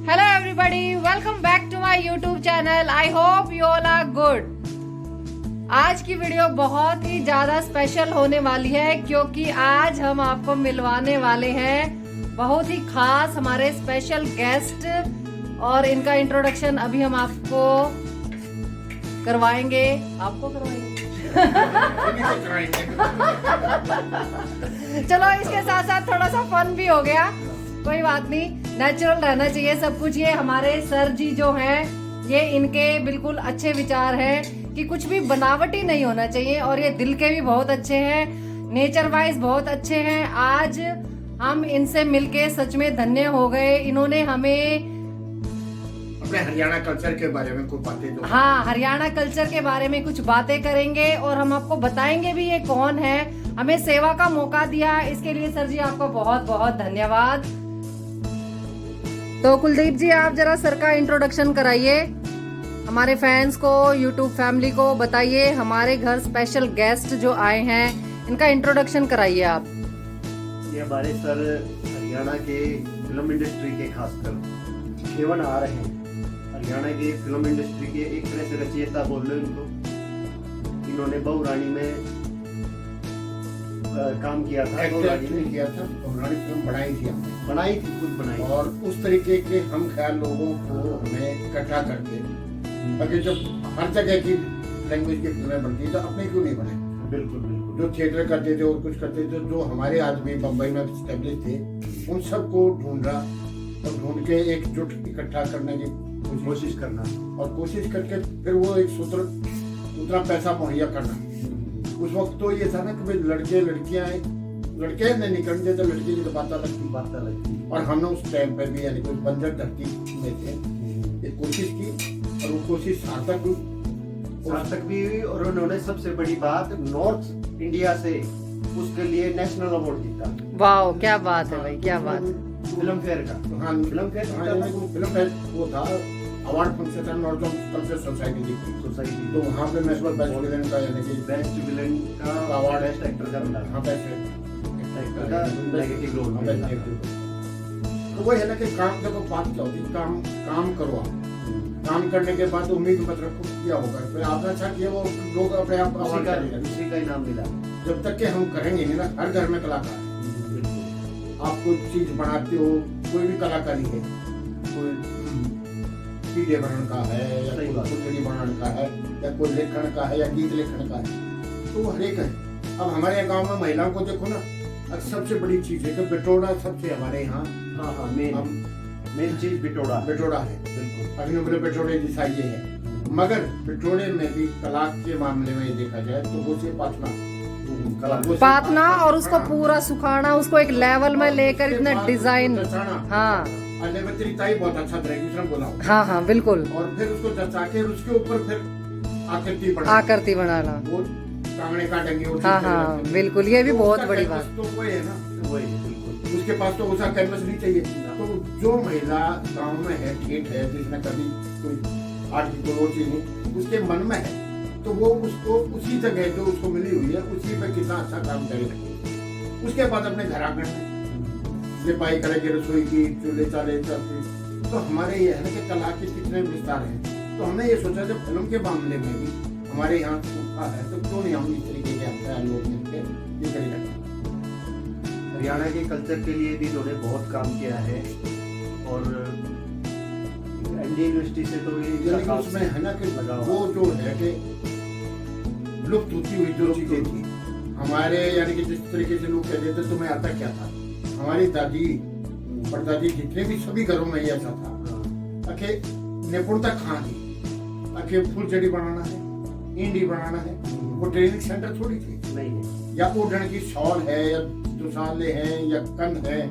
Hello everybody, welcome back to my YouTube channel. I hope you all are good. आज की video बहुत ही ज़्यादा special होने वाली है क्योंकि आज हम आपको मिलवाने वाले हैं बहुत ही खास हमारे स्पेशल गेस्ट और इनका इंट्रोडक्शन अभी हम आपको करवाएंगे। आपको करवाएंगे चलो इसके साथ साथ थोड़ा सा फन भी हो गया, कोई बात नहीं, नेचुरल रहना चाहिए सब कुछ। ये हमारे सर जी जो हैं ये इनके बिल्कुल अच्छे विचार हैं कि कुछ भी बनावटी नहीं होना चाहिए और ये दिल के भी बहुत अच्छे हैं, नेचर वाइज बहुत अच्छे हैं। आज हम इनसे मिलके सच में धन्य हो गए। इन्होंने हमें अपने हरियाणा कल्चर के बारे में कुछ बातें तो हरियाणा कल्चर के बारे में कुछ बातें करेंगे और हम आपको बताएंगे भी ये कौन है। हमें सेवा का मौका दिया, इसके लिए सर जी आपको बहुत बहुत धन्यवाद। तो कुलदीप जी आप जरा सर का इंट्रोडक्शन कराइए, हमारे फैंस को, यूट्यूब फैमिली को बताइए। हमारे घर स्पेशल गेस्ट जो आए हैं इनका इंट्रोडक्शन कराइए आप। ये हमारे सर हरियाणा के फिल्म इंडस्ट्री के खासकर सेवन आ रहे हैं। हरियाणा की फिल्म इंडस्ट्री के एक तरह से रचयिता बोल लो इनको। इन्होंने बहू रानी में काम किया था, किया था, पुरानी फिल्म बनाई थी खुद बनाई और उस तरीके के हम ख्याल लोगों को हमें इकट्ठा करके, ताकि जब हर जगह की लैंग्वेज की फिल्में बनती तो अपने क्यों नहीं बने। बिल्कुल बिल्कुल। जो थिएटर करते थे और कुछ करते थे, जो हमारे आदमी बम्बई में स्टेब्लिश थे, उन सबको ढूंढा और ढूंढ के एकजुट इकट्ठा करने की कोशिश करना और कोशिश करके फिर वो एक सूत्र उतना पैसा मुहैया करना। उस वक्त तो ये था ना कि भाई लड़के लड़कियां लड़के नहीं निकल देते, लड़की की तो बात लगती और हमने उस टाइम पे भी यानी कोई बंजर धरती में थे, एक कोशिश की और वो कोशिश सार्थक भी हुई। और उन्होंने सबसे बड़ी बात नॉर्थ इंडिया से उसके लिए नेशनल अवार्ड जीता। वाह क्या बात है भाई, क्या बात। फिल्म फेयर का फिल्म फेयर वो था, अवार्ड फंक्शन था नॉर्थ कल्चर सोसाइटी तो वहाँ पे नेशनल बेस्ट विलेन का यानी कि बेस्ट विलेन का अवार्ड बेस्ट एक्टर का मिला। हाँ बेस्ट एक्टर का नेगेटिव रोल में। तो वही है ना कि काम देखो, बात क्या होती है, काम करो आप। काम करने के बाद उम्मीद मत रखो क्या होगा, फिर आपने अच्छा किया वो लोग अपने आप उसी का इनाम मिला। जब तक कि हम करेंगे नहीं ना, हर घर में कलाकार आप कोई चीज बनाते हो, कोई भी कलाकारी है, कोई पीढ़े बनाने का है या कोई फुलझड़ी बनाने का है या कोई लेखन का है या गीत लेखन का है, तो हर एक है। अब हमारे गांव में महिलाओं को देखो ना, सबसे बड़ी चीज है कि बिटोड़ा सबसे हमारे यहाँ मेन चीज बिटोड़ा है बिल्कुल। अग्निहोत्री बिटोड़े जैसा ये है, मगर बिटोड़े में भी कला के मामले में देखा जाए तो वो से पातना और उसको पूरा सुखाना, उसको एक लेवल में लेकर इतना डिजाइन। हाँ बहुत अच्छा तरह बोला। हाँ बिल्कुल। और फिर उसको जचा के उसके ऊपर फिर आकृति बनाना, वो टांगने का डंगे। हाँ बिल्कुल, ये भी बहुत बड़ी बात। तो वही है ना, वही बिल्कुल। उसके पास तो उसका कैनवस नहीं चाहिए। तो जो महिला गांव में है, ठेठ है, जिसने कभी कोई आर्ट की कोई और चीज नहीं उसके मन में है, तो वो उसको उसी जगह जो उसको मिली हुई है उसी पे कितना अच्छा काम करे। उसके बाद अपने घर आकर लिपाई करेंगे, रसोई की, चूल्हे चाले चलते। तो हमारे ये है ना कि कला के कितने विस्तार हैं। तो हमने ये सोचा जब फिल्म के मामले में भी हमारे यहाँ सूखा है तो क्यों नहीं हम इस तरीके के लोग मिलकर ये करेंगे। हरियाणा के कल्चर के लिए भी इन्होंने बहुत काम किया है और एनडी यूनिवर्सिटी से तो ये उसमें है ना कि वो जो है कि लुप्त होती हुई जो चीजें थी हमारे, यानी कि जिस तरीके से लोग कहते थे तुम्हें आता क्या था, हमारी दादी परदादी जितने भी सभी घरों में ऐसा था। आखिर निपुणता कहाँ थी, आखिर फुलझड़ी बनाना है, इंडी बनाना है, वो ट्रेनिंग सेंटर थोड़ी थी नहीं है। या ओढ़न की शॉल है या दुसाले हैं या कंध है,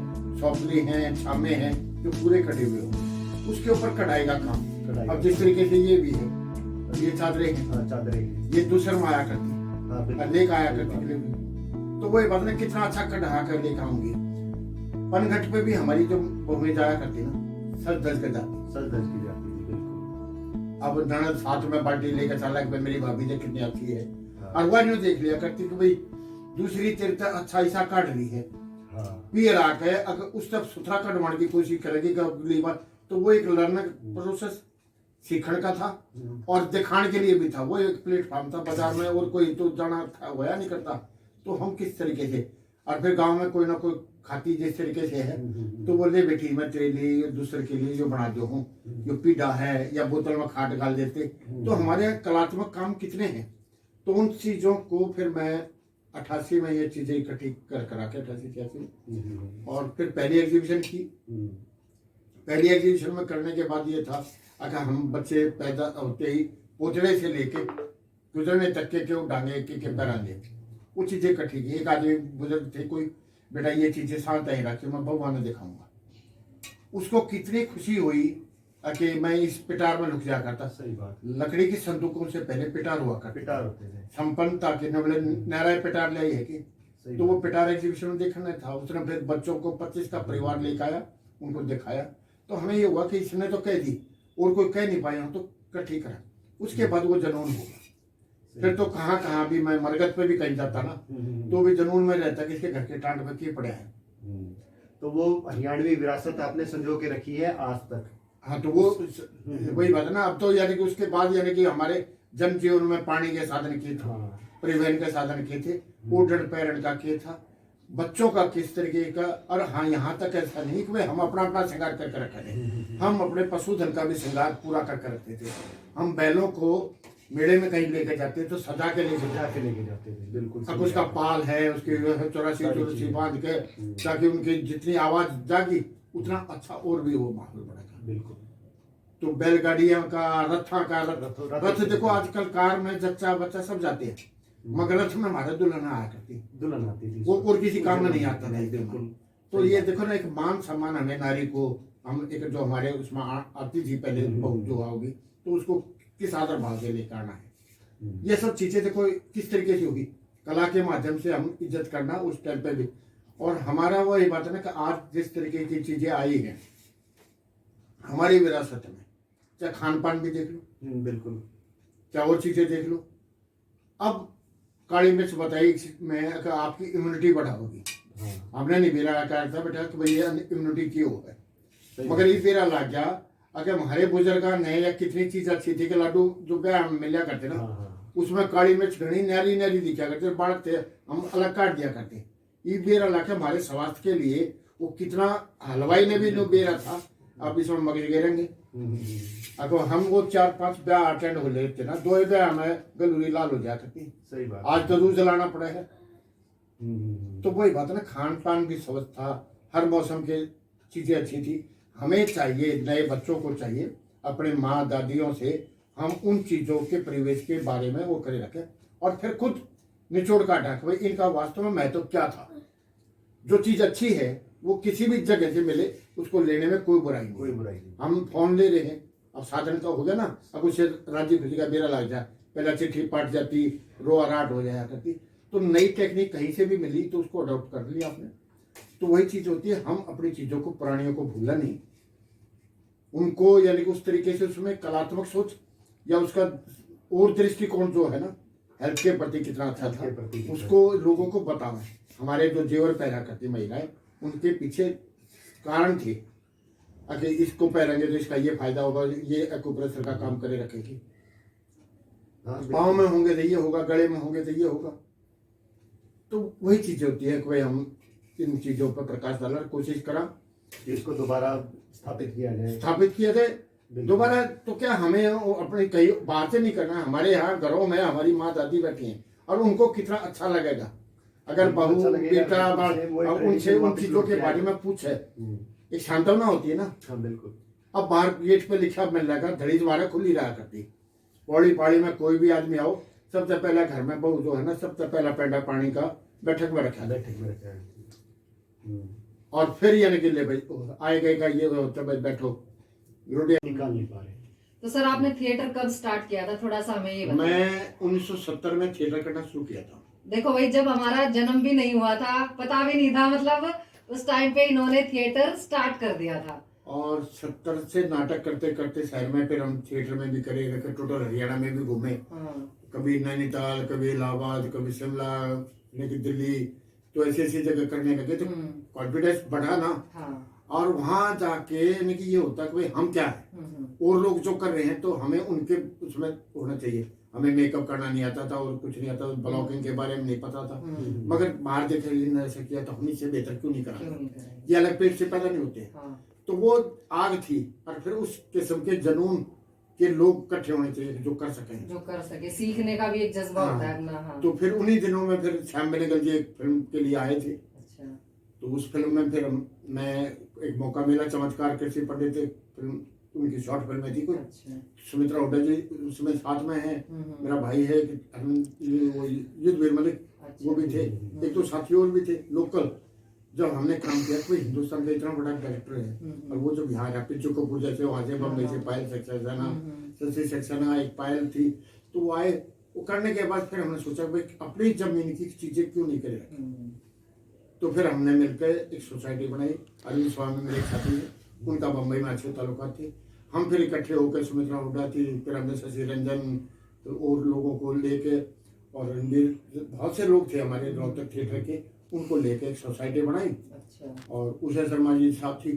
सौपली हैं, छामे हैं जो पूरे कटे हुए हो, उसके ऊपर कढ़ाई का काम। अब जिस तरीके से ये भी है, ये चादरें हैं, ये दूसर में आया करती, लेक आया करती। तो वही बात ना, कितना अच्छा कढ़ा कर लेकर आऊंगी। पनघट पे भी हमारी जो बहुएं जाया करती ना, सच धज के जाती बिल्कुल। अब ननद साथ में बाल्टी लेकर चला कि मेरी भाभी ने कितनी अच्छी है, और वह न्यू देख लिया करती कि भाई दूसरी तीर्थ अच्छा ऐसा काट रही है। पियर आके अगर उस तक सुथरा कटवाने की कोशिश करेगी कि अगली बार तो वो एक लर्निंग प्रोसेस सीखने का था और दिखाने के लिए भी था। वो एक प्लेटफॉर्म था बाजार में, और कोई तो जाना था होया नहीं करता, तो हम किस तरीके से, और फिर गांव में कोई ना कोई खाती जिस तरीके से है, तो बोले बेटी मैं तेरे लिए दूसरे के लिए जो बना दो हूँ, जो पीढ़ा है या बोतल में खाट डाल देते। तो हमारे यहाँ कलात्मक काम कितने हैं, तो उन चीजों को फिर मैं 88 में ये चीजें इकट्ठी करा के 88-86 और फिर पहली एग्जीबिशन की। पहली एग्जीबिशन में करने के बाद ये था, अगर हम बच्चे पैदा होते ही पोतड़े से लेके गुजरने तक के डांगे के पैरांगे, वो चीजें इकट्ठी की। एक आदमी बुजुर्ग थे, कोई बेटा ये चीजें शांत ही रखी, मैं भगवान ने दिखाऊंगा। उसको कितनी खुशी हुई कि मैं इस पिटार में लुक जा करता। सही बात। लकड़ी की संदूकों से पहले पिटार हुआ करता, पिटार होते थे, संपन्नता के नबले नाराय पिटार ले है कि, तो वो पिटार एग्जीबिशन में देखना था। उसने फिर बच्चों को 25 का परिवार लेकर आया, उनको दिखाया। तो हमें ये हुआ कि इसने तो कह दी और कोई कह नहीं पाया, तो इकट्ठी करा। उसके बाद वो जनून होगा। फिर तो कहाँ कहाँ भी मैं मरगत पे भी कहीं जाता ना, तो भी जनून में रहता कि इसके घर के टांड में किए पड़े हैं। तो वो हरियाणवी विरासत आपने संजो के रखी है आज तक। हाँ, तो वो वही बात है ना। अब तो यानी कि उसके बाद यानी कि हमारे जन जीवन में पानी के साधन किए थे, परिवहन के साधन किए थे, ओढ़न पैरण का किए था, बच्चों का किस तरीके का। और हाँ, यहाँ तक ऐसा नहीं कि भाई हम अपना अपना श्रृंगार करके रखा है, हम अपने पशुधन का भी श्रृंगार पूरा करके रखते थे। हम बैलों को मेले में कहीं लेके जाते तो सजा के लेके जाते थे। बिल्कुल। अब उसका पाल है, उसकी चौरासी बांध के, ताकि उनकी जितनी आवाज जागी उतना अच्छा और भी वो माहौल बढ़ेगा। बिल्कुल। तो बैलगाड़ियों का, रथ देखो आजकल कार में जच्चा बच्चा सब जाते हैं, मगर रथ में हमारे दुल्हन आया करती, दुल्हन आती थी, वो और किसी काम में नहीं आता था। बिल्कुल। तो ये देखो ना, एक मान सम्मान हमें नारी को, हम एक जो हमारे उसमें आती थी पहले बहू जो आओगी, तो उसको किस आदर भाव से लेकर आना है। ये सब चीजें देखो किस तरीके से होगी, कला के माध्यम से हम इज्जत करना उस टाइम पे भी। और हमारा वो ये बात है ना कि आज जिस तरीके की चीजें आई हैं हमारी विरासत में, चाहे खान पान भी देख लो, बिल्कुल, चाहे और चीजें देख लो। अब काली मिर्च बताई मैं कि आपकी इम्यूनिटी बढ़ाओगी। हमने नहीं बेरा कहा था बेटा कि भैया इम्यूनिटी क्यों है, मगर ये बेरा लग गया। अगर हमारे बुजुर्ग ने या कितनी चीज अच्छी थी कि लाडू जो ब्याह में मिला करते ना, उसमें काली मिर्च घनी नारी नारी दिखा करते, बाढ़ते हम अलग काट दिया करते। ये बेरा ला के हमारे स्वास्थ्य के लिए वो कितना, हलवाई ने भी जो बेरा था, अब इसमें मगज गिरेंगे। अगर हम वो 4-5 ब्याह अटेंड हो लेते ना, 2 ब्याह में गलूरी लाल हो जाया करती। सही बात। आज तो दूध जलाना पड़ा है। तो वही बात है ना, खान पान भी स्वस्थ था, हर मौसम के चीजें अच्छी थी। हमें चाहिए, नए बच्चों को चाहिए, अपने माँ दादियों से हम उन चीजों के परिवेश के बारे में वो करे रखें, और फिर खुद निचोड़ काटा कि भाई इनका वास्तव में महत्व क्या था। जो चीज अच्छी है वो किसी भी जगह से मिले, उसको लेने में कोई बुराई नहीं। हम फोन ले रहे हैं, अब साधन तो हो गया ना, अब उससे राज्य खुशी का बेरा लग जाए, पहला चिट्ठी पट जाती, रोआ राट हो जाया करती। तो नई टेक्निक कहीं से भी मिली तो उसको अडॉप्ट कर लिया आपने। तो वही चीज होती है, हम अपनी चीजों को, पुरानियों को भूलना नहीं, उनको यानी कि उस तरीके से उसमें कलात्मक सोच या उसका और दृष्टिकोण जो है ना, हेल्थ के प्रति कितना अच्छा था, उसको लोगों को बताना। हमारे जो जेवर पहना करती महिलाएं, उनके पीछे कारण थे, अगर इसको पहनेंगे तो इसका ये फायदा होगा, ये एक्यूप्रेशर का काम करे रखेगी, पाँव में होंगे तो ये होगा, गले में होंगे तो ये होगा। तो वही चीजें होती है कि भाई हम इन चीजों पर प्रकाश डालने कोशिश करा, इसको दोबारा स्थापित किया जाए दोबारा। तो क्या हमें अपने कहीं बाहर से नहीं करना, हमारे यहाँ घरों में हमारी माँ दादी बैठी हैं, और उनको कितना अच्छा लगेगा अगर बहू बेटा उनसे उन चीजों के बारे में पूछे। एक सांत्वना होती है ना। बिल्कुल। अब बाहर गेट पे लिखा मिल जाएगा, धड़ी द्वारा खुली रहा करती, पौड़ी पाड़ी में कोई भी आदमी आओ, सबसे पहला घर में बहू जो है ना, सबसे पहला पेंडा पानी का बैठक में रखा है, और फिर यानी कि ले भाई आए गए का ये होता भाई बैठो, रोटियां निकाल नहीं पा रहे। तो सर आपने थिएटर कब स्टार्ट किया था, थोड़ा सा हमें ये बताइए। मैं 1970 में थिएटर करना शुरू किया था। देखो भाई, जब हमारा जन्म भी नहीं हुआ था, पता भी नहीं था, मतलब उस टाइम पे इन्होंने थिएटर स्टार्ट कर दिया था। और 70 से नाटक करते करते शहर में, फिर हम थिएटर में भी करे, टोटल हरियाणा में भी घूमे, कभी नैनीताल, कभी इलाहाबाद, कभी शिमला, दिल्ली, तो ऐसी ऐसी जगह करने लगे। तो कॉन्फिडेंस बढ़ा ना। और वहां जाके यानी कि ये होता है कि भाई हम क्या है, और लोग जो कर रहे हैं तो हमें उनके उसमें होना चाहिए। हमें मेकअप करना नहीं आता था और कुछ नहीं आता, ब्लॉगिंग के बारे में नहीं पता था, मगर बाहर देख रहे ऐसा किया तो हम इससे बेहतर क्यों नहीं करा, ये अलग पेट से पैदा नहीं होते। तो वो आग थी, और फिर उस किस्म के जनून के लोग इकट्ठे होने चाहिए जो कर सके, सीखने का भी एक जज्बा होता है अपना। हाँ। तो फिर उन्हीं दिनों में फिर श्याम बेनेगल जी एक फिल्म के लिए आए थे। अच्छा। तो उस फिल्म में फिर मैं एक मौका मिला, चमत्कार कृषि पंडित फिल्म उनकी शॉर्ट फिल्म थी कोई। अच्छा। सुमित्रा हुड्डा जी उसमें साथ में है, मेरा भाई है वो युद्धवीर मलिक, वो भी थे, एक तो साथी और भी थे लोकल। जब हमने काम किया कोई हिंदुस्तान का इतना बड़ा डायरेक्टर है, और वो जो बिहार है पिच्चू कपूर जैसे वहां से बम्बई से पायल सक्सेना, शशि सक्सेना एक पायल थी, तो वो आए। वो करने के बाद फिर हमने सोचा भाई अपनी जमीन की चीजें क्यों नहीं करें। तो फिर हमने मिलकर एक सोसाइटी बनाई। अरविंद स्वामी मेरे साथी है, उनका बम्बई में अच्छे ताल्लुकात थे। हम फिर इकट्ठे होकर, सुमित्रा हुड्डा थी, फिर हमने शशि रंजन तो और लोगों को लेके, और रणबीर, बहुत से लोग थे हमारे रोहतक थिएटर के, उनको लेके एक सोसाइटी बनाई। अच्छा। और उषा शर्मा जी साथ थी।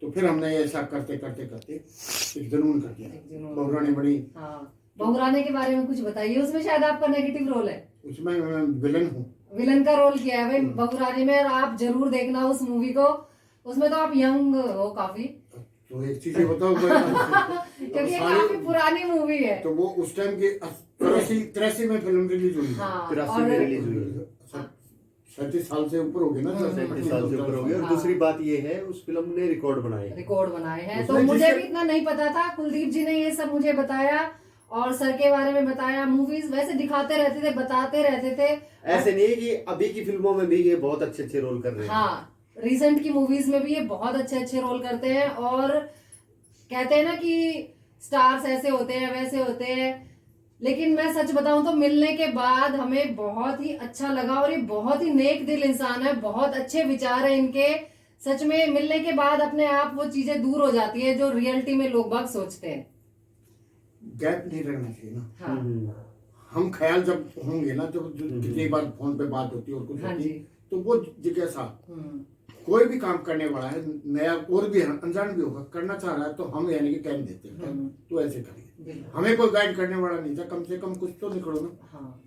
तो फिर हमने ऐसा करते करते करते एक जुनून कर दिया, बहुरानी बनी। बहुरानी के बारे में कुछ बताइए, उसमें शायद आपका नेगेटिव रोल है। उसमें मैं विलन हूँ, विलन का रोल किया है भाई बहुरानी में, और आप जरूर देखना उस मूवी को। उसमें तो आप यंग हो काफी। तो एक चीज ये बताओ क्योंकि काफी पुरानी मूवी है। तो वो उस टाइम के 83 में फिल्म रिलीज हुई, 83 में रिलीज हुई, 37 साल से ऊपर हो गए ना, 37 साल से ऊपर हो गए। और दूसरी बात ये है उस फिल्म ने रिकॉर्ड बनाए हैं। तो मुझे भी इतना नहीं पता था, कुलदीप जी ने ये सब मुझे बताया और सर के बारे में बताया। मूवीज वैसे दिखाते रहते थे, बताते रहते थे, ऐसे नहीं है कि अभी की फिल्मों में भी ये बहुत अच्छे अच्छे रोल कर रहे हैं। हाँ, रिसेंट की मूवीज में भी ये बहुत अच्छे अच्छे रोल करते हैं। और कहते हैं ना कि स्टार्स ऐसे होते हैं वैसे होते हैं, लेकिन मैं सच बताऊं तो मिलने के बाद हमें बहुत ही अच्छा लगा। और ये बहुत ही नेक दिल इंसान है, बहुत अच्छे विचार है इनके। सच में मिलने के बाद अपने आप वो चीजें दूर हो जाती है जो रियलिटी में लोग बाग सोचते हैं। गैप नहीं रहना चाहिए ना। हाँ। हम ख्याल जब होंगे ना, जब कितनी बार फोन पे बात होती है और कुछ होती, तो वो जिज्ञासा, कोई भी काम करने वाला है नया और भी अनजान भी होगा, करना चाह रहा है तो हम यानी कि टाइम देते हैं, तो ऐसे करिए। हमें कोई गाइड करने वाला नहीं था, कम से कम कुछ तो निकलो ना। हाँ,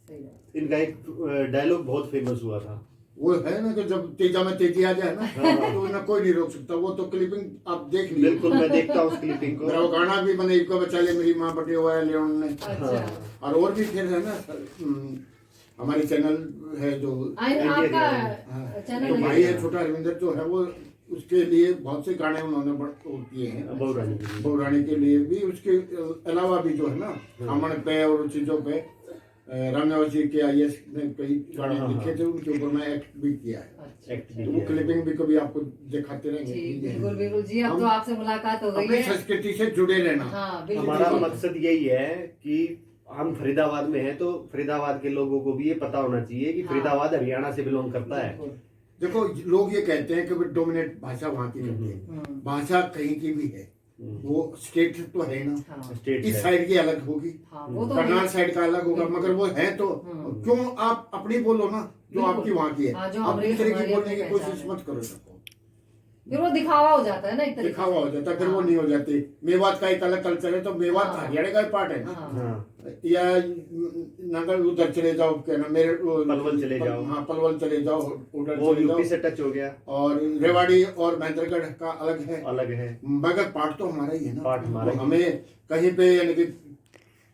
सही बात। इनका एक डायलॉग बहुत फेमस हुआ था, वो है ना कि जब तेजा में तेजी आ जाए ना, तो ना कोई नहीं रोक सकता। वो तो क्लिपिंग आप देख लीजिए। बिल्कुल, मैं देखता हूँ उस क्लिपिंग को। मेरा वो गाना भी मैंने इनको बचा ले मेरी माँ बटे हुआ है लियोन ने। अच्छा। और भी फिर है ना, हमारी चैनल है जो आपका चैनल तो भाई है छोटा रविंदर जो है, वो उसके लिए बहुत से गाने उन्होंने किए हैं बहुरानी के लिए भी। उसके अलावा भी जो है ना अमन पे और चीजों पे रामनवास जी के IAS ने कई गाने लिखे थे, उनके ऊपर मैं एक्ट भी किया है। तो वो क्लिपिंग भी कभी आपको दिखाते रहेंगे। बिल्कुल बिल्कुल जी, अब तो आपसे मुलाकात हो गई है। संस्कृति से जुड़े रहना हमारा मकसद यही है कि हम फरीदाबाद में हैं, तो फरीदाबाद के लोगों को भी ये पता होना चाहिए कि फरीदाबाद हरियाणा से बिलोंग करता है। देखो लोग ये कहते हैं कि डोमिनेट भाषा वहाँ की करती है, भाषा कहीं की भी है, वो स्टेट तो है ना। स्टेट इस साइड की अलग होगी, करनाल साइड का अलग होगा, मगर वो है तो क्यों आप अपनी बोलो ना जो आपकी वहाँ की है। आप दूसरे की बोलने की कोशिश मत करो, फिर वो दिखावा हो जाता है ना, एक दिखावा हो जाता है, फिर वो नहीं हो जाती। मेवात का एक अलग कल्चर है, तो मेवात हरियाणा का पार्ट है ना। या नगर उधर चले जाओ, क्या ना मेरे पलवल चले जाओ, हाँ पलवल चले जाओ, उधर वो यूपी से टच हो गया। और रेवाड़ी और महेंद्रगढ़ का अलग है, मगर पार्ट तो हमारा ही है ना। पार्ट हमारा ही। हमें कहीं पे यानी कि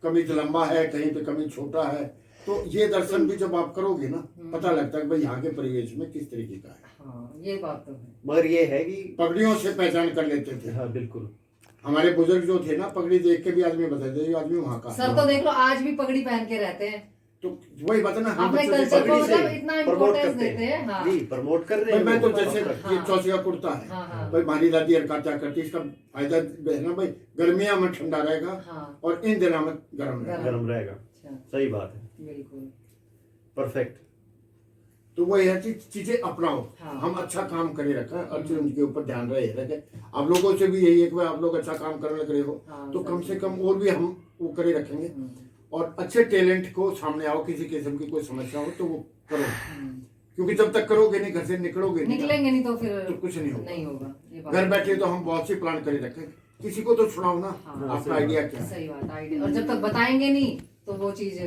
कमीज लंबा है, कहीं पे कमीज छोटा है, तो ये दर्शन भी जब आप करोगे ना, पता लगता है भाई यहाँ के परिवेश में किस तरीके का है। ये बात तो है। मगर ये है कि पगड़ियों से पहचान कर लेते थे। हाँ बिल्कुल, हमारे बुजुर्ग जो थे ना, पगड़ी देख के भी आदमी बताते थे आदमी वहाँ का। सर तो देख लो आज भी पगड़ी पहन के रहते हैं, तो वही बात है ना, हम अपने कल्चर को मतलब इतना इम्पोर्टेंस देते हैं। हाँ। प्रमोट कर रहे हैं। मैं तो जैसे ये चौसिया कुर्ता है, भाई हमारी दादी हरकत करती, इसका फायदा है ना भाई, गर्मियां में ठंडा रहेगा और इन दिनों में गर्म रहेगा। सही बात है, बिल्कुल परफेक्ट। तो वही है चीजें अपनाओ। हम अच्छा काम करे रखा और उनके ऊपर ध्यान रखे। आप लोगों से भी यही है कि आप लोग अच्छा काम करने लग रहे हो, तो कम से कम और भी हम वो करे रखेंगे। और अच्छे टैलेंट को सामने आओ, किसी किस्म की कोई समस्या हो तो वो करो, क्योंकि जब तक करोगे नहीं, घर से निकलोगे नहीं, निकलेंगे नहीं तो फिर तो कुछ नहीं होगा। नहीं होगा। ये बात घर बैठे तो हम बहुत सी प्लान करे रखे, किसी को तो सुनाओ ना हाँ, आपका आइडिया क्या है। सही बात, आइडिया। और जब तक बताएंगे नहीं तो वो चीज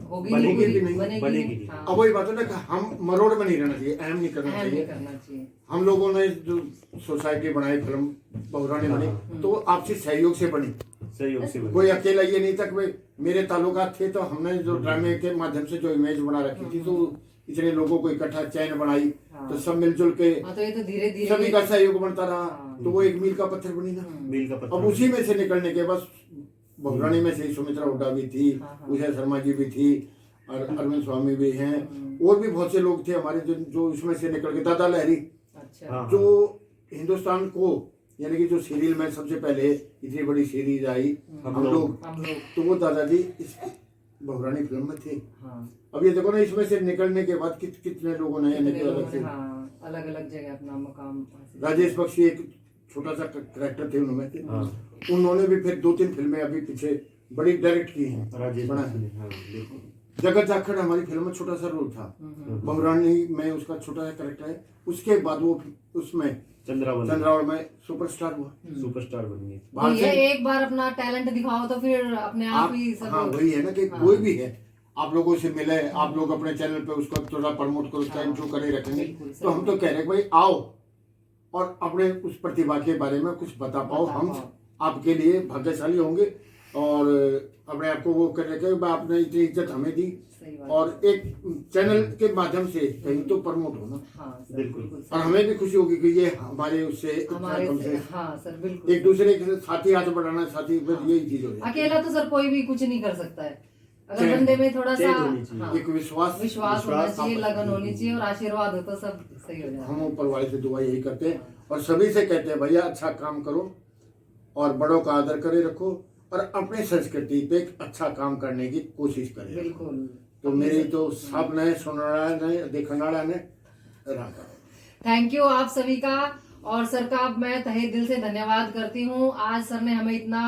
होगी बनेगी नहीं, भी नहीं, बनेगी नहीं। नहीं। हाँ, अब वही बात है ना कि हम मरोड़ में नहीं रहना चाहिए, अहम नहीं करना अहम नहीं चाहिए। करना चाहिए। हम लोगों ने जो सोसाइटी बनाई, फिल्म बहुरानी बनी, तो आपसी सहयोग से बनी। सहयोग से कोई अकेला ये नहीं था कि भाई मेरे ताल्लुकात थे तो हमने जो ड्रामे के माध्यम से जो इमेज बना रखी थी, तो इतने लोगों को इकट्ठा चैन बनाई, तो सब मिलजुल के हाँ, तो ये तो धीरे धीरे सभी का सहयोग बनता रहा, हाँ। तो वो एक मील का पत्थर बनी ना। मील का अब पत्थर। उसी में से निकलने के बस बहुरानी में से सुमित्रा हुड्डा भी थी, हाँ। उषा शर्मा जी भी थी, और अरविंद स्वामी भी हैं, और भी बहुत से लोग थे हमारे जो इसमें से निकल के, दादा लहरी अच्छा हाँ। जो हिंदुस्तान को, यानी कि जो सीरियल में सबसे पहले इतनी बड़ी सीरीज आई हम लोग, तो वो दादाजी इस बहुरानी फिल्म में थे। हाँ, अब ये देखो ना, इसमें से निकलने के बाद कितने लोगों ने, यानी कि अलग से अलग अलग जगह अपना मुकाम हासिल राजेश बख्शी एक छोटा सा करेक्टर थे उनमें थे, हाँ। उन्होंने भी फिर 2-3 फिल्में अभी पीछे बड़ी डायरेक्ट की हैं। राजेश बना बख्शी, हाँ, बिल्कुल। जगत जाखड़ हमारी फिल्म में छोटा सा रोल था, बहुरानी में उसका छोटा सा करेक्टर है, उसके बाद वो उसमें चंद्रावल में सुपरस्टार हुआ, सुपरस्टार बन गई। बाहर ये से एक बार अपना टैलेंट दिखाओ तो फिर अपने आप ही सब हाँ वही है ना कि कोई भी है, आप लोगों से मिले, आप लोग अपने चैनल पे उसको थोड़ा प्रमोट करो, उसका इंट्रो करे रखेंगे, बिल्कुल, तो हम तो कह रहे हैं भाई आओ और अपने उस प्रतिभा के बारे में कुछ बता पाओ, हम आपके लिए भाग्यशाली होंगे, और अपने आप को वो कर रखे, आपने इतनी इज्जत हमें दी, सही बात। और एक चैनल के माध्यम से कहीं तो प्रमोट होना, हाँ सर, बिल्कुल। बिल्कुल और हमें भी खुशी होगी कि ये हमारे उससे हमारे कम से हाँ सर, बिल्कुल एक दूसरे के साथी हाथ बढ़ाना, साथी बस यही चीज हो जाए। अकेला तो सर कोई भी कुछ नहीं कर सकता है, अगर चैन- बंदे में थोड़ा सा चैन होनी चाहिए। हाँ, एक विश्वास विश्वास होना विश्वास चाहिए, आपस लगन में। होनी चाहिए, और आशीर्वाद हो तो सब सही हो जाए। हम ऊपर वाले से दुआ यही करते हैं, और सभी से कहते हैं भैया अच्छा काम करो, और बड़ों का आदर करे रखो, और अपनी संस्कृति पे एक अच्छा काम करने की कोशिश करें। बिल्कुल। तो मेरी तो सब ने सुनना ने देखना ने रहा। थैंक यू आप सभी का, और सर का मैं तहे दिल से धन्यवाद करती हूँ। आज सर ने हमें इतना,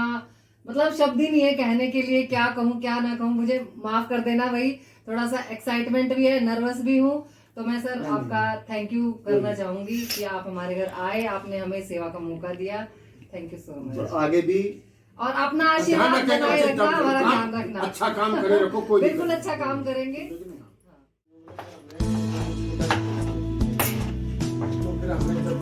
मतलब शब्द ही नहीं है कहने के लिए, क्या कहूँ क्या ना कहूँ, मुझे माफ कर देना भाई, थोड़ा सा एक्साइटमेंट भी है, नर्वस भी हूँ, तो मैं सर आपका थैंक यू करना चाहूंगी कि आप हमारे घर आए, आपने हमें सेवा का मौका दिया। Thank you so much. आगे भी और अपना आशीर्वाद बनाए रखना, हमारा ध्यान रखना, अच्छा काम करे रखो, कोई बिल्कुल अच्छा काम करेंगे। तो फिर हमने जब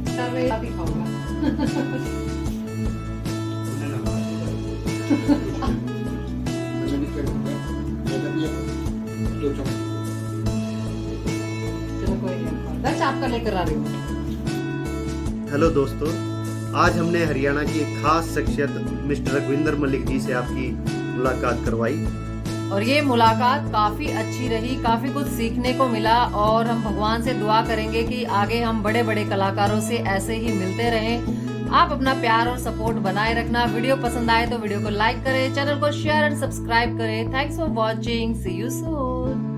सर मैं आप ही खाऊंगा। चलो कोई नहीं, बस आपका लेकर आ रही हूँ। हेलो दोस्तों, आज हमने हरियाणा की एक खास शख्सियत मिस्टर रघुविंदर मलिक जी से आपकी मुलाकात करवाई, और ये मुलाकात काफी अच्छी रही, काफी कुछ सीखने को मिला, और हम भगवान से दुआ करेंगे कि आगे हम बड़े बड़े कलाकारों से ऐसे ही मिलते रहें। आप अपना प्यार और सपोर्ट बनाए रखना। वीडियो पसंद आए तो वीडियो को लाइक करें, चैनल को शेयर एंड सब्सक्राइब करें। Thanks for watching, see you soon.